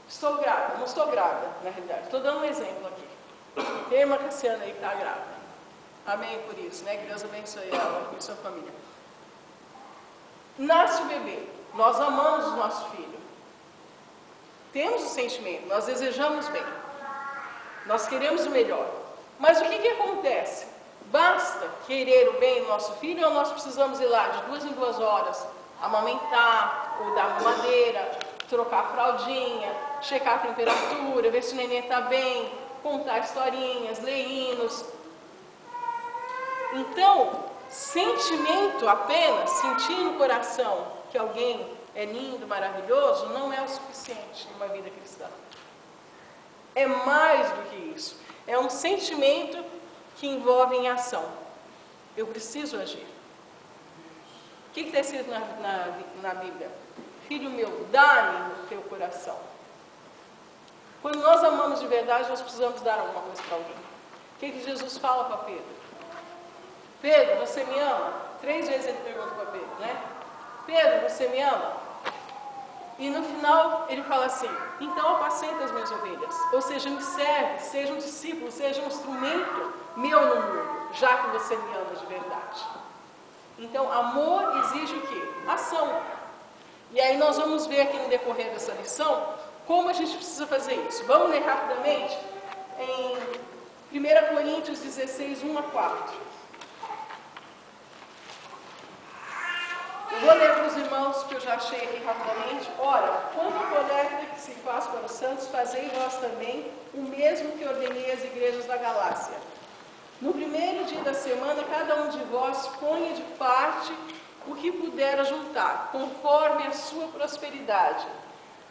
Estou grávida, não estou grávida, na realidade. Estou dando um exemplo aqui. Tem a irmã Cassiana aí que está grávida. Amém por isso, né? Que Deus abençoe ela e sua família. Nasce o bebê. Nós amamos o nosso filho. Temos o sentimento, nós desejamos bem. Nós queremos o melhor. Mas o que acontece? Basta querer o bem do nosso filho ou nós precisamos ir lá de 2 em 2 horas amamentar, ou dar mamadeira, trocar a fraldinha, checar a temperatura, ver se o neném está bem, contar historinhas, ler hinos. Então, sentimento apenas, sentir no coração que alguém é lindo, maravilhoso, não é o suficiente numa vida cristã. É mais do que isso. É um sentimento que envolve em ação. Eu preciso agir. O que está escrito na Bíblia? Filho meu, dá-me o teu coração. Quando nós amamos de verdade, nós precisamos dar alguma coisa para alguém. O que Jesus fala para Pedro? Pedro, você me ama? 3 vezes ele pergunta para Pedro, né? Pedro, você me ama? E no final ele fala assim, então apacenta as minhas ovelhas. Ou seja, me serve, seja um discípulo, seja um instrumento meu no mundo, já que você me ama de verdade. Então, amor exige o quê? Ação. E aí nós vamos ver aqui no decorrer dessa lição, como a gente precisa fazer isso. Vamos ler rapidamente em 1 Coríntios 16, 1 a 4. Eu vou ler para os irmãos que eu já achei aqui rapidamente. Ora, quanto à coleta que se faz para os santos, fazei vós também o mesmo que ordenei às igrejas da Galácia. No primeiro dia da semana, cada um de vós ponha de parte o que puder ajuntar, conforme a sua prosperidade,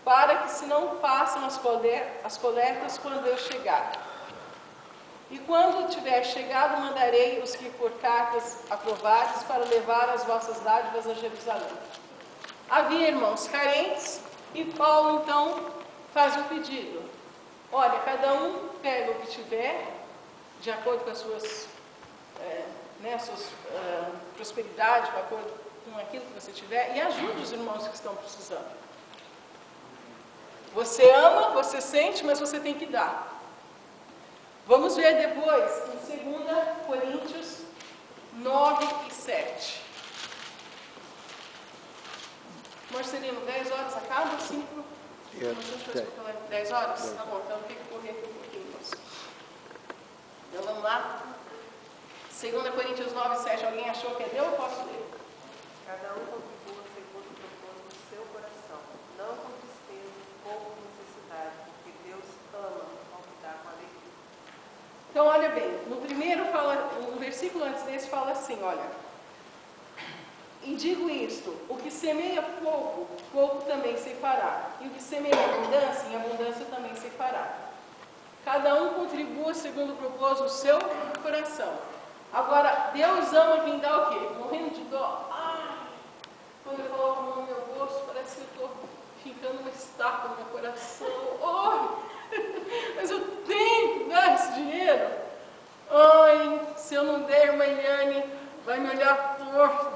para que se não façam as coletas quando eu chegar. E quando tiver chegado, mandarei os que por cartas aprovadas para levar as vossas dádivas a Jerusalém. Havia irmãos carentes, e Paulo então faz um pedido. Olha, cada um pega o que tiver, de acordo com as suas, prosperidade, de acordo com aquilo que você tiver, e ajude os irmãos que estão precisando. Você ama, você sente, mas você tem que dar. Vamos ver depois em 2 Coríntios 9 e 7. Marcelino, 10 horas acaba? 5? 10 horas? Tá bom, então tem que correr aqui um pouquinho. Então vamos lá. 2 Coríntios 9 e 7. Alguém achou que é Deus? Eu posso ler. Cada um contribua segundo o propósito do seu coração, não com tristeza ou com necessidade, porque Deus ama convidar com alegria. Então, olha bem, no versículo antes desse fala assim, olha, e digo isto, o que semeia pouco, pouco também se fará, e o que semeia abundância, em abundância também se fará. Cada um contribua segundo o propósito do seu coração. Agora, Deus ama quem dá o quê? Morrendo de dó. Quando eu coloco a mão no meu bolso, parece que eu estou ficando uma estaca no meu coração. Mas eu tenho que dar esse dinheiro. Ai, se eu não der, irmã Eliane vai me olhar torto.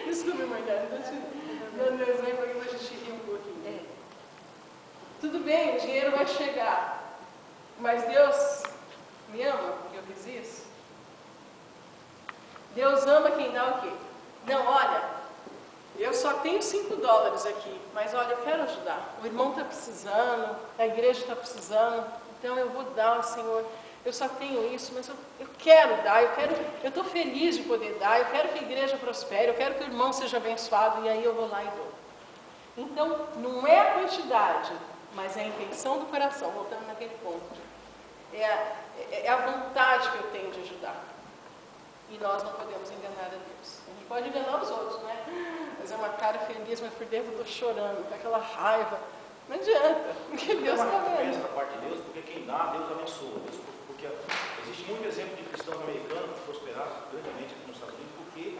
Desculpa, irmã Eliane, dando exemplo aqui para a gente rir um pouquinho. Tudo bem, o dinheiro vai chegar, mas Deus me ama porque eu fiz isso? Deus ama quem dá o quê? Não, olha, eu só tenho $5 aqui, mas olha, eu quero ajudar. O irmão está precisando, a igreja está precisando, então eu vou dar, Senhor. Eu só tenho isso, mas eu quero dar, eu estou feliz de poder dar, eu quero que a igreja prospere, eu quero que o irmão seja abençoado, e aí eu vou lá e dou. Então, não é a quantidade, mas é a intenção do coração, voltando naquele ponto. É a vontade que eu tenho de ajudar. E nós não podemos enganar a Deus. A gente pode enganar os outros, né? Mas é uma cara feliz, mas por dentro eu estou chorando, com aquela raiva. Não adianta, porque Deus está vendo. Pensa da parte de Deus, porque quem dá, Deus abençoa. Porque existe muito exemplo de cristãos americanos que prosperaram grandemente aqui nos Estados Unidos, porque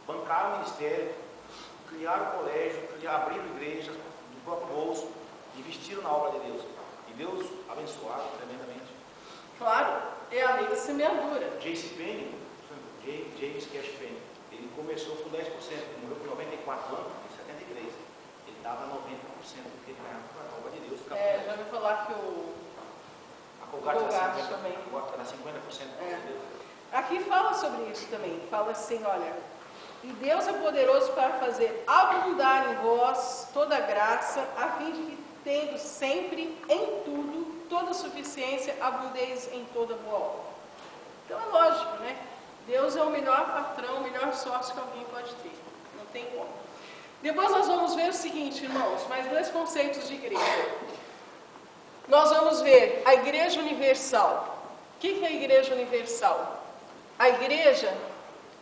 bancaram o ministério, criaram colégio, abriram igrejas do próprio bolso, investiram na obra de Deus. E Deus abençoaram tremendamente. Claro, é a lei da semeadura. James Cash Payne, ele começou com 10%, morreu com 94 anos, em 73. Ele dava 90%. do que ele ganhava com a obra de Deus. Já ouviu falar que A Colgate Colgate era 50%, também. era 50% de Deus. Aqui fala sobre isso também. Fala assim, olha, e Deus é poderoso para fazer abundar em vós toda graça, a fim de que, tendo sempre em tudo, toda suficiência, abundeis em toda boa obra. Então é lógico, né? Deus é o melhor patrão, o melhor sócio que alguém pode ter. Não tem como. Depois nós vamos ver o seguinte, irmãos, mais dois conceitos de igreja. Nós vamos ver a igreja universal. O que é a igreja universal? A igreja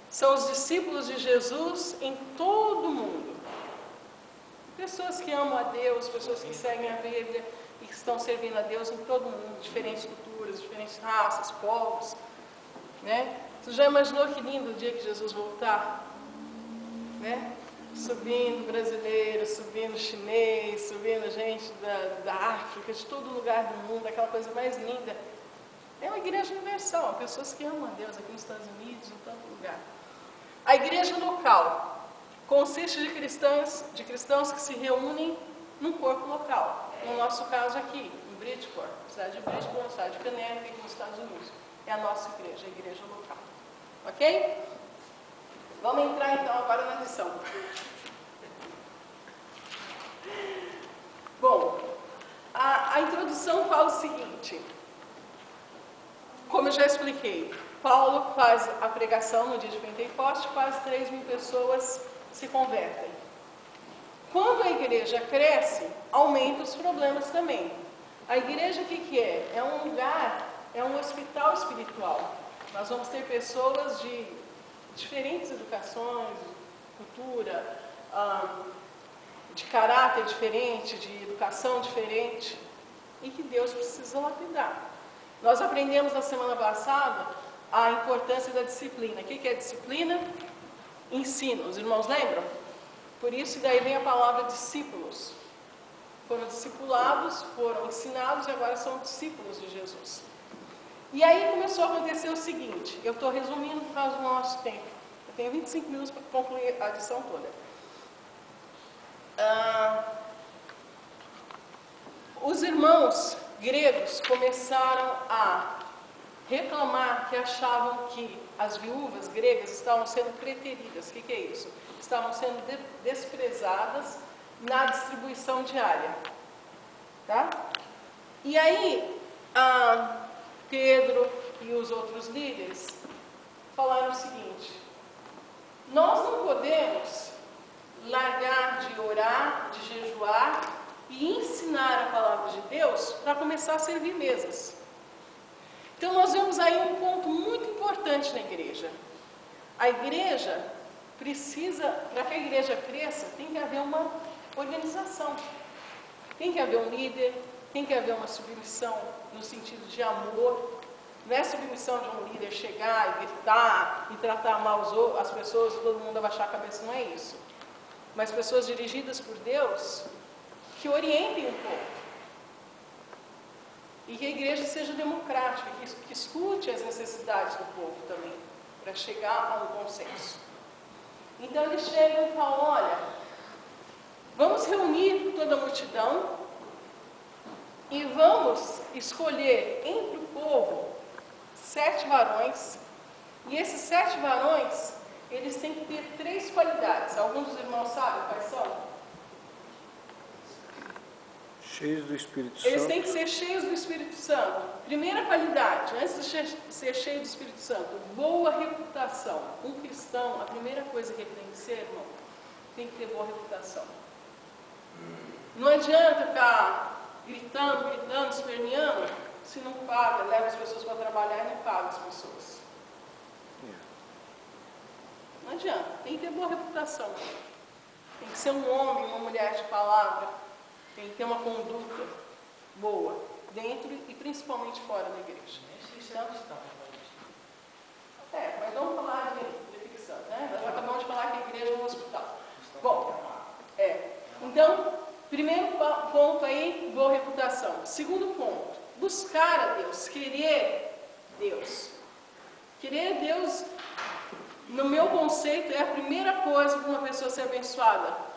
são os discípulos de Jesus em todo o mundo. Pessoas que amam a Deus, pessoas que seguem a Bíblia e que estão servindo a Deus em todo o mundo, diferentes culturas, diferentes raças, povos, né? Você já imaginou que lindo o dia que Jesus voltar? Né? Subindo brasileiro, subindo chinês, subindo gente da África, de todo lugar do mundo, aquela coisa mais linda. É uma igreja universal, pessoas que amam a Deus aqui nos Estados Unidos, em tanto lugar. A igreja local consiste de cristãos que se reúnem num corpo local. No nosso caso aqui, em Bridgeport, cidade de Bridgeport, cidade de Connecticut, nos Estados Unidos. É a nossa igreja, a igreja local. Ok? Vamos entrar então agora na lição. Bom, a introdução fala o seguinte. Como eu já expliquei, Paulo faz a pregação no dia de Pentecoste, quase 3.000 pessoas se convertem. Quando a igreja cresce, aumenta os problemas também. A igreja o que é? É um lugar, é um hospital espiritual. Nós vamos ter pessoas de diferentes educações, cultura, de caráter diferente, de educação diferente, e que Deus precisa lapidar. Nós aprendemos na semana passada a importância da disciplina. O que é disciplina? Ensino. Os irmãos lembram? Por isso daí vem a palavra discípulos. Foram discipulados, foram ensinados e agora são discípulos de Jesus. E aí começou a acontecer o seguinte, eu estou resumindo por causa do nosso tempo. Eu tenho 25 minutos para concluir a lição toda. Os irmãos gregos começaram a reclamar que achavam que as viúvas gregas estavam sendo preteridas. O que é isso? Estavam sendo desprezadas na distribuição diária. Tá? E aí, Pedro e os outros líderes falaram o seguinte: nós não podemos largar de orar, de jejuar e ensinar a palavra de Deus para começar a servir mesas. Então nós vemos aí um ponto muito importante na igreja. A igreja precisa, para que a igreja cresça, tem que haver uma organização. Tem que haver um líder, tem que haver uma submissão no sentido de amor. Não é submissão de um líder chegar e gritar e tratar mal as pessoas e todo mundo abaixar a cabeça, não é isso. Mas pessoas dirigidas por Deus que orientem um pouco. E que a igreja seja democrática, que escute as necessidades do povo também, para chegar a um consenso. Então eles chegam e falam: olha, vamos reunir toda a multidão e vamos escolher entre o povo 7 varões, e esses 7 varões, eles têm que ter 3 qualidades. Alguns dos irmãos sabem quais são? Cheios do Espírito Santo. Eles têm que ser cheios do Espírito Santo. Primeira qualidade, antes de ser cheio do Espírito Santo, boa reputação. Um cristão, a primeira coisa que ele tem que ser, irmão, tem que ter boa reputação. Não adianta ficar gritando, esperneando, se não paga, leva as pessoas para trabalhar e não paga as pessoas. Não adianta, tem que ter boa reputação. Tem que ser um homem, uma mulher de palavra. Tem que ter uma conduta boa, dentro e principalmente fora da igreja. Mas vamos falar de ficção, né? Nós acabamos de falar que a igreja é um hospital. Bom, então, primeiro ponto aí, boa reputação. Segundo ponto, buscar a Deus, querer Deus. Querer Deus, no meu conceito, é a primeira coisa para uma pessoa ser abençoada.